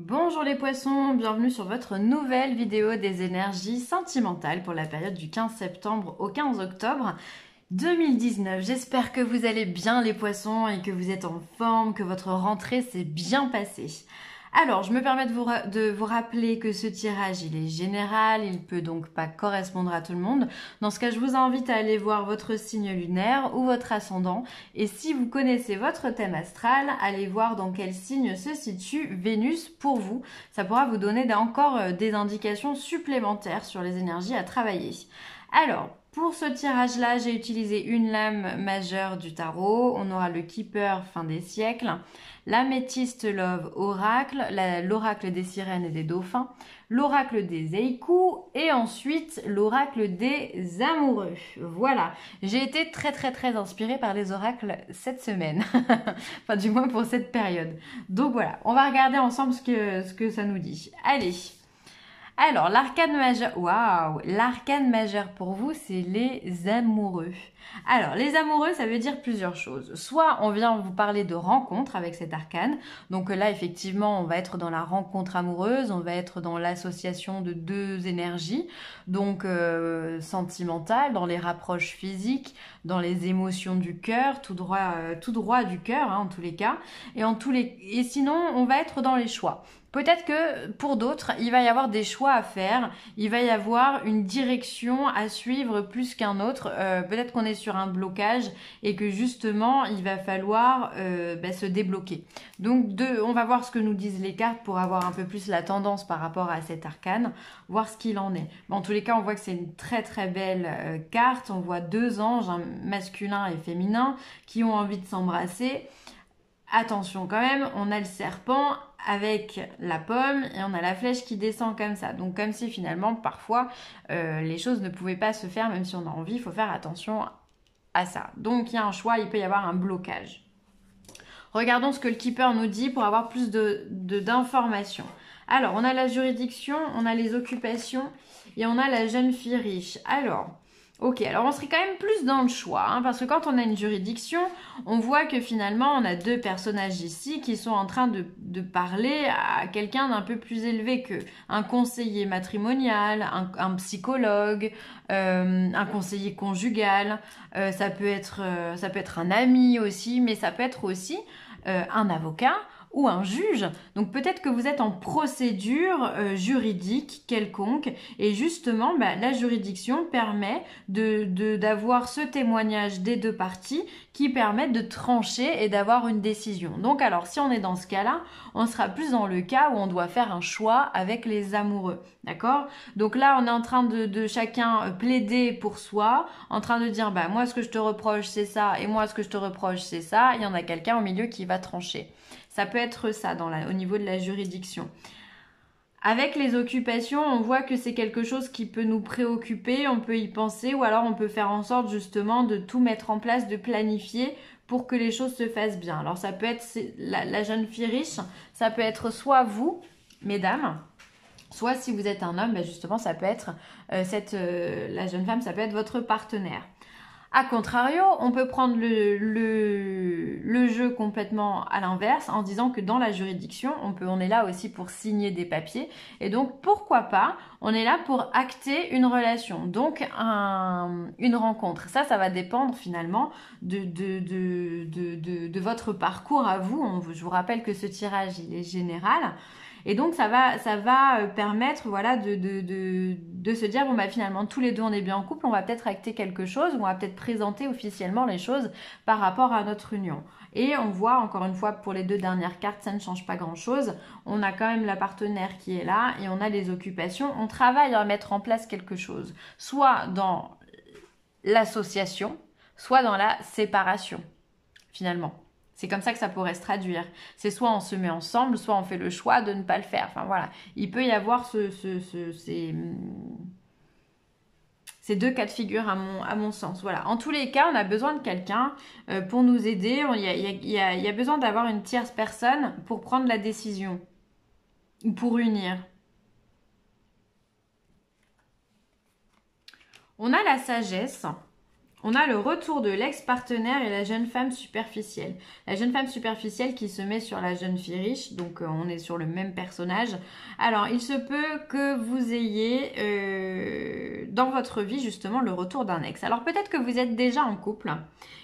Bonjour les poissons, bienvenue sur votre nouvelle vidéo des énergies sentimentales pour la période du 15 septembre au 15 octobre 2019. J'espère que vous allez bien les poissons et que vous êtes en forme, que votre rentrée s'est bien passée. Alors, je me permets de vous rappeler que ce tirage, il est général, il peut donc pas correspondre à tout le monde. Dans ce cas, je vous invite à aller voir votre signe lunaire ou votre ascendant. Et si vous connaissez votre thème astral, allez voir dans quel signe se situe Vénus pour vous. Ça pourra vous donner encore des indications supplémentaires sur les énergies à travailler. Alors, pour ce tirage-là, j'ai utilisé une lame majeure du tarot. On aura le Keeper fin des siècles, l'améthyste Love oracle, l'oracle des sirènes et des dauphins, l'oracle des Eiku et ensuite l'oracle des amoureux. Voilà, j'ai été très inspirée par les oracles cette semaine, enfin du moins pour cette période. Donc voilà, on va regarder ensemble ce que ça nous dit. Allez. Alors, l'arcane majeur, waouh, l'arcane majeur pour vous, c'est les amoureux. Alors, les amoureux, ça veut dire plusieurs choses. Soit on vient vous parler de rencontre avec cet arcane. Donc là, effectivement, on va être dans la rencontre amoureuse, on va être dans l'association de deux énergies, donc sentimentale, dans les rapproches physiques, dans les émotions du cœur, tout droit du cœur, hein, en tous les cas. Et sinon, on va être dans les choix. Peut-être que pour d'autres, il va y avoir des choix à faire, il va y avoir une direction à suivre plus qu'un autre. Peut-être qu'on est sur un blocage et que justement, il va falloir se débloquer. Donc, on va voir ce que nous disent les cartes pour avoir un peu plus la tendance par rapport à cet arcane, voir ce qu'il en est. Mais en tous les cas, on voit que c'est une très belle carte. On voit deux anges, un masculin et féminin, qui ont envie de s'embrasser. Attention quand même, on a le serpent avec la pomme et on a la flèche qui descend comme ça. Donc comme si finalement parfois les choses ne pouvaient pas se faire même si on a envie, il faut faire attention à ça. Donc il y a un choix, il peut y avoir un blocage. Regardons ce que le Keeper nous dit pour avoir plus d'informations. Alors on a la juridiction, on a les occupations et on a la jeune fille riche. Alors... Ok, alors on serait quand même plus dans le choix, hein, parce que quand on a une juridiction, on voit que finalement on a deux personnages ici qui sont en train de parler à quelqu'un d'un peu plus élevé qu'eux. Un conseiller matrimonial, un psychologue, un conseiller conjugal, ça peut être un ami aussi, mais ça peut être aussi un avocat ou un juge. Donc peut-être que vous êtes en procédure juridique quelconque et justement la juridiction permet d'avoir ce témoignage des deux parties qui permettent de trancher et d'avoir une décision. Donc alors si on est dans ce cas-là, on sera plus dans le cas où on doit faire un choix avec les amoureux. D'accord? Donc là on est en train de chacun plaider pour soi, en train de dire moi ce que je te reproche c'est ça et moi ce que je te reproche c'est ça. Il y en a quelqu'un au milieu qui va trancher. Ça peut être ça au niveau de la juridiction. Avec les occupations, on voit que c'est quelque chose qui peut nous préoccuper, on peut y penser ou alors on peut faire en sorte justement de tout mettre en place, de planifier pour que les choses se fassent bien. Alors ça peut être la jeune fille riche, ça peut être soit vous, mesdames, soit si vous êtes un homme, justement ça peut être la jeune femme, ça peut être votre partenaire. A contrario, on peut prendre le jeu complètement à l'inverse en disant que dans la juridiction, on est là aussi pour signer des papiers et donc pourquoi pas, on est là pour acter une relation, donc une rencontre. Ça va dépendre finalement de votre parcours à vous. Je vous rappelle que ce tirage, il est général. Et donc ça va permettre de se dire finalement tous les deux on est bien en couple, on va peut-être acter quelque chose, on va peut-être présenter officiellement les choses par rapport à notre union. Et on voit encore une fois pour les deux dernières cartes ça ne change pas grand chose, on a quand même la partenaire qui est là et on a les occupations, on travaille à mettre en place quelque chose, soit dans l'association, soit dans la séparation finalement. C'est comme ça que ça pourrait se traduire. C'est soit on se met ensemble, soit on fait le choix de ne pas le faire. Enfin voilà, il peut y avoir ces deux cas de figure à mon sens. Voilà. En tous les cas, on a besoin de quelqu'un pour nous aider. Il y a besoin d'avoir une tierce personne pour prendre la décision ou pour unir. On a la sagesse On a le retour de l'ex-partenaire et la jeune femme superficielle. La jeune femme superficielle qui se met sur la jeune fille riche, donc on est sur le même personnage. Alors, il se peut que vous ayez dans votre vie justement le retour d'un ex. Alors peut-être que vous êtes déjà en couple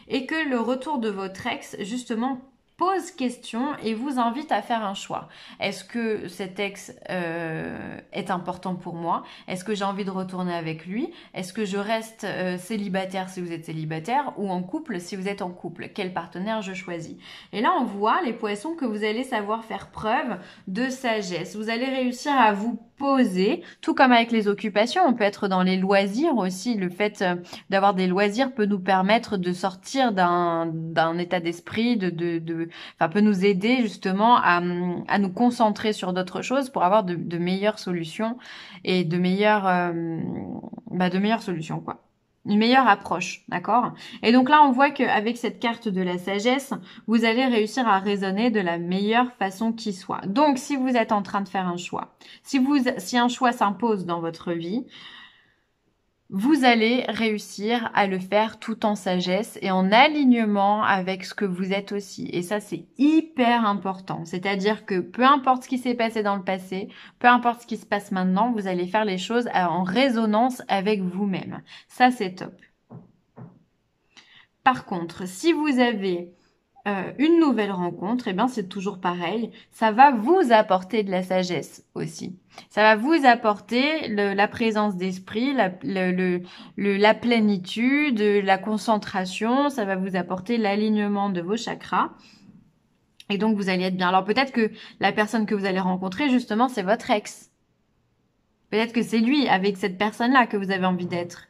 et que le retour de votre ex justement pose question et vous invite à faire un choix. Est-ce que cet ex est important pour moi? Est-ce que j'ai envie de retourner avec lui? Est-ce que je reste célibataire si vous êtes célibataire ou en couple si vous êtes en couple? Quel partenaire je choisis? Et là, on voit les poissons que vous allez savoir faire preuve de sagesse. Vous allez réussir à vous poser, tout comme avec les occupations. On peut être dans les loisirs aussi. Le fait d'avoir des loisirs peut nous permettre de sortir d'un état d'esprit, enfin, peut nous aider justement à nous concentrer sur d'autres choses pour avoir de meilleures solutions et de meilleures solutions, quoi. Une meilleure approche, d'accord? Et donc là, on voit qu'avec cette carte de la sagesse, vous allez réussir à raisonner de la meilleure façon qui soit. Donc, si vous êtes en train de faire un choix, si un choix s'impose dans votre vie, vous allez réussir à le faire tout en sagesse et en alignement avec ce que vous êtes aussi. Et ça, c'est hyper important. C'est-à-dire que peu importe ce qui s'est passé dans le passé, peu importe ce qui se passe maintenant, vous allez faire les choses en résonance avec vous-même. Ça, c'est top. Par contre, si vous avez une nouvelle rencontre, eh bien c'est toujours pareil, ça va vous apporter de la sagesse aussi. Ça va vous apporter la présence d'esprit, la plénitude, la concentration, ça va vous apporter l'alignement de vos chakras. Et donc vous allez être bien. Alors peut-être que la personne que vous allez rencontrer, justement, c'est votre ex. Peut-être que c'est lui, avec cette personne-là, que vous avez envie d'être.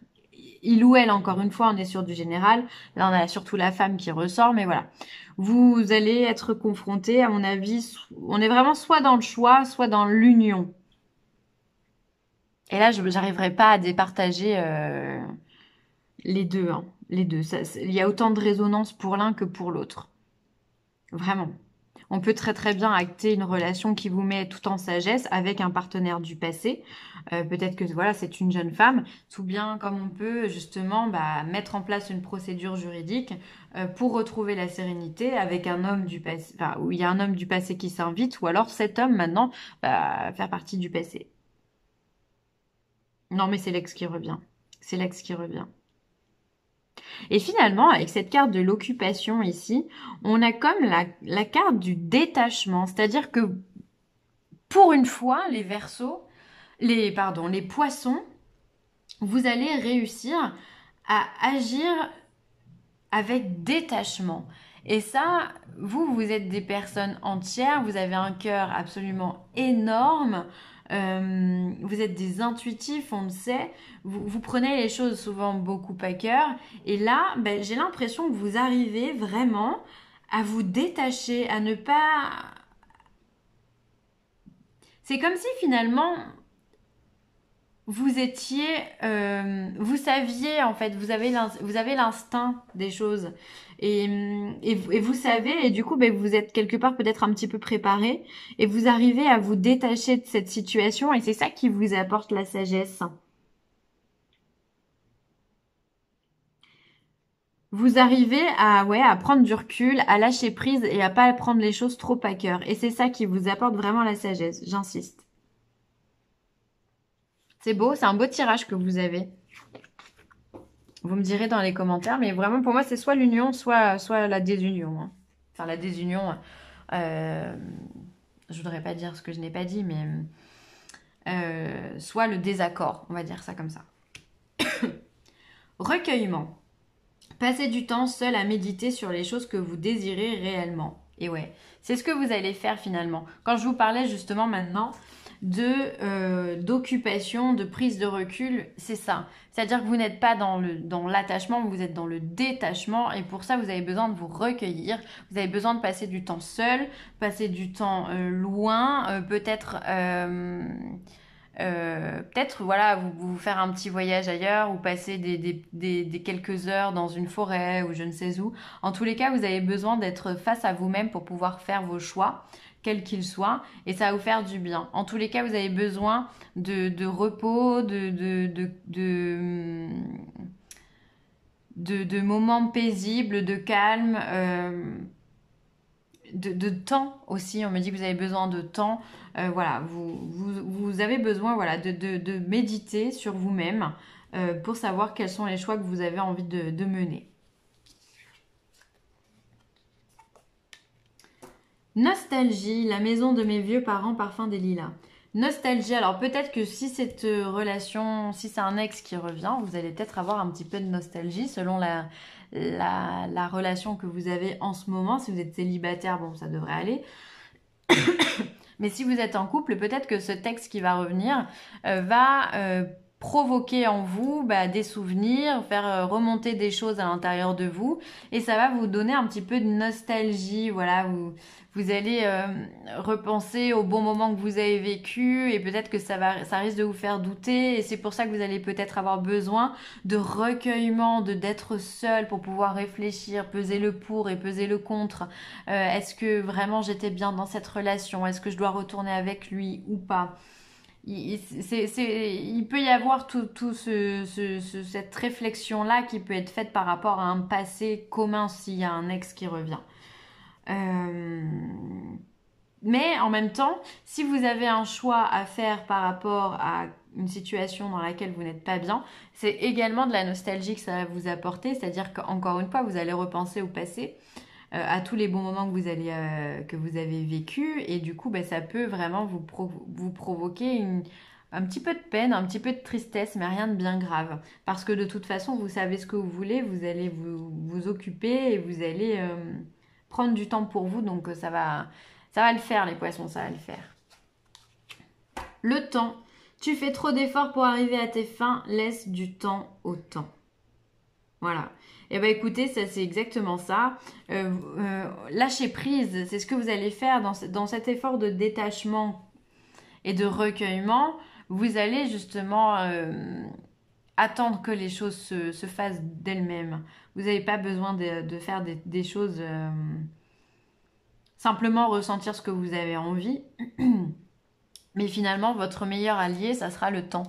Il ou elle, encore une fois, on est sur du général. Là, on a surtout la femme qui ressort, mais voilà. Vous allez être confronté, à mon avis, on est vraiment soit dans le choix, soit dans l'union. Et là, je n'arriverai pas à départager les deux. Hein. Les deux. Il y a autant de résonance pour l'un que pour l'autre. Vraiment. On peut très très bien acter une relation qui vous met tout en sagesse avec un partenaire du passé. Peut-être que voilà, c'est une jeune femme, tout bien comme on peut justement mettre en place une procédure juridique pour retrouver la sérénité avec un homme du passé, enfin, où il y a un homme du passé qui s'invite, ou alors cet homme maintenant va faire partie du passé. Non mais c'est l'ex qui revient. C'est l'ex qui revient. Et finalement, avec cette carte de l'occupation ici, on a comme la carte du détachement. C'est-à-dire que pour une fois, les Verseaux, les poissons, vous allez réussir à agir avec détachement. Et ça, vous êtes des personnes entières, vous avez un cœur absolument énorme, vous êtes des intuitifs, on le sait, vous prenez les choses souvent beaucoup à cœur. Et là, j'ai l'impression que vous arrivez vraiment à vous détacher, à ne pas... C'est comme si finalement... vous étiez, vous saviez en fait, vous avez l'instinct des choses et vous savez et du coup vous êtes quelque part peut-être un petit peu préparé et vous arrivez à vous détacher de cette situation et c'est ça qui vous apporte la sagesse. Vous arrivez à prendre du recul, à lâcher prise et à pas prendre les choses trop à cœur et c'est ça qui vous apporte vraiment la sagesse, j'insiste. C'est beau, c'est un beau tirage que vous avez. Vous me direz dans les commentaires, mais vraiment pour moi c'est soit l'union, soit la désunion. Hein. Enfin la désunion, je voudrais pas dire ce que je n'ai pas dit, mais soit le désaccord, on va dire ça comme ça. Recueillement. Passez du temps seul à méditer sur les choses que vous désirez réellement. Et ouais, c'est ce que vous allez faire finalement. Quand je vous parlais justement maintenant d'occupation, de prise de recul, c'est ça. C'est-à-dire que vous n'êtes pas dans l'attachement, vous êtes dans le détachement et pour ça vous avez besoin de vous recueillir, vous avez besoin de passer du temps seul, passer du temps loin, peut-être voilà vous faire un petit voyage ailleurs ou passer des quelques heures dans une forêt ou je ne sais où. En tous les cas, vous avez besoin d'être face à vous-même pour pouvoir faire vos choix quels qu'ils soient, et ça va vous faire du bien. En tous les cas, vous avez besoin de repos, de moments paisibles, de calme, de temps aussi. On me dit que vous avez besoin de temps. Voilà, vous avez besoin voilà, de méditer sur vous-même pour savoir quels sont les choix que vous avez envie de mener. Nostalgie, la maison de mes vieux parents, parfum des lilas. Nostalgie, alors peut-être que si cette relation, si c'est un ex qui revient, vous allez peut-être avoir un petit peu de nostalgie selon la relation que vous avez en ce moment. Si vous êtes célibataire, bon, ça devrait aller. Mais si vous êtes en couple, peut-être que ce ex qui va revenir va provoquer en vous des souvenirs, faire remonter des choses à l'intérieur de vous et ça va vous donner un petit peu de nostalgie. Voilà, vous allez repenser au bon moment que vous avez vécu et peut-être que ça risque de vous faire douter et c'est pour ça que vous allez peut-être avoir besoin de recueillement, d'être seul pour pouvoir réfléchir, peser le pour et peser le contre. Est-ce que vraiment j'étais bien dans cette relation? Est-ce que je dois retourner avec lui ou pas? Il peut y avoir cette réflexion-là qui peut être faite par rapport à un passé commun s'il y a un ex qui revient. Mais en même temps, si vous avez un choix à faire par rapport à une situation dans laquelle vous n'êtes pas bien, c'est également de la nostalgie que ça va vous apporter, c'est-à-dire qu'encore une fois, vous allez repenser au passé, à tous les bons moments que vous avez vécu et du coup ça peut vraiment vous provoquer un petit peu de peine, un petit peu de tristesse, mais rien de bien grave. Parce que de toute façon, vous savez ce que vous voulez, vous allez vous occuper et vous allez prendre du temps pour vous, donc ça va le faire les poissons, ça va le faire. Le temps. Tu fais trop d'efforts pour arriver à tes fins, laisse du temps au temps. Voilà. Et écoutez, ça c'est exactement ça. Lâcher prise, c'est ce que vous allez faire dans cet effort de détachement et de recueillement. Vous allez justement attendre que les choses se fassent d'elles-mêmes. Vous n'avez pas besoin de faire des choses, simplement ressentir ce que vous avez envie. Mais finalement, votre meilleur allié, ça sera le temps.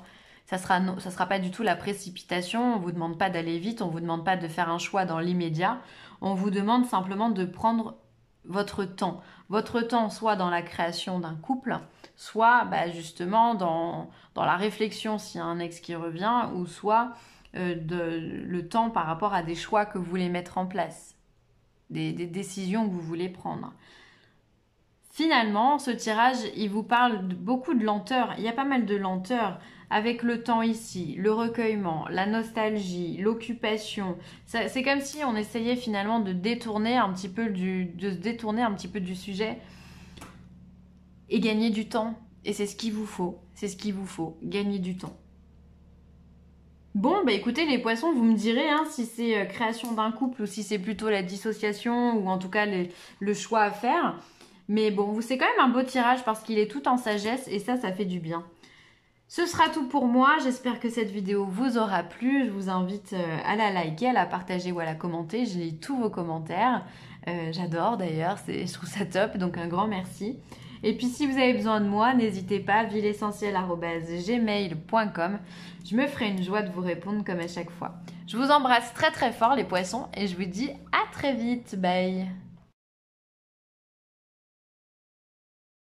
Ça sera pas du tout la précipitation, on ne vous demande pas d'aller vite, on ne vous demande pas de faire un choix dans l'immédiat, on vous demande simplement de prendre votre temps. Votre temps soit dans la création d'un couple, soit justement dans la réflexion s'il y a un ex qui revient, ou soit le temps par rapport à des choix que vous voulez mettre en place, des décisions que vous voulez prendre. Finalement, ce tirage, il vous parle beaucoup de lenteur. Il y a pas mal de lenteur avec le temps ici, le recueillement, la nostalgie, l'occupation. C'est comme si on essayait finalement de se détourner un petit peu du sujet et gagner du temps. Et c'est ce qu'il vous faut. C'est ce qu'il vous faut, gagner du temps. Bon, écoutez les poissons, vous me direz si c'est création d'un couple ou si c'est plutôt la dissociation ou en tout cas le choix à faire. Mais bon, c'est quand même un beau tirage parce qu'il est tout en sagesse et ça fait du bien. Ce sera tout pour moi. J'espère que cette vidéo vous aura plu. Je vous invite à la liker, à la partager ou à la commenter. Je lis tous vos commentaires. J'adore d'ailleurs, je trouve ça top. Donc un grand merci. Et puis si vous avez besoin de moi, n'hésitez pas, villeessentielle@gmail.com. Je me ferai une joie de vous répondre comme à chaque fois. Je vous embrasse très très fort les poissons et je vous dis à très vite. Bye.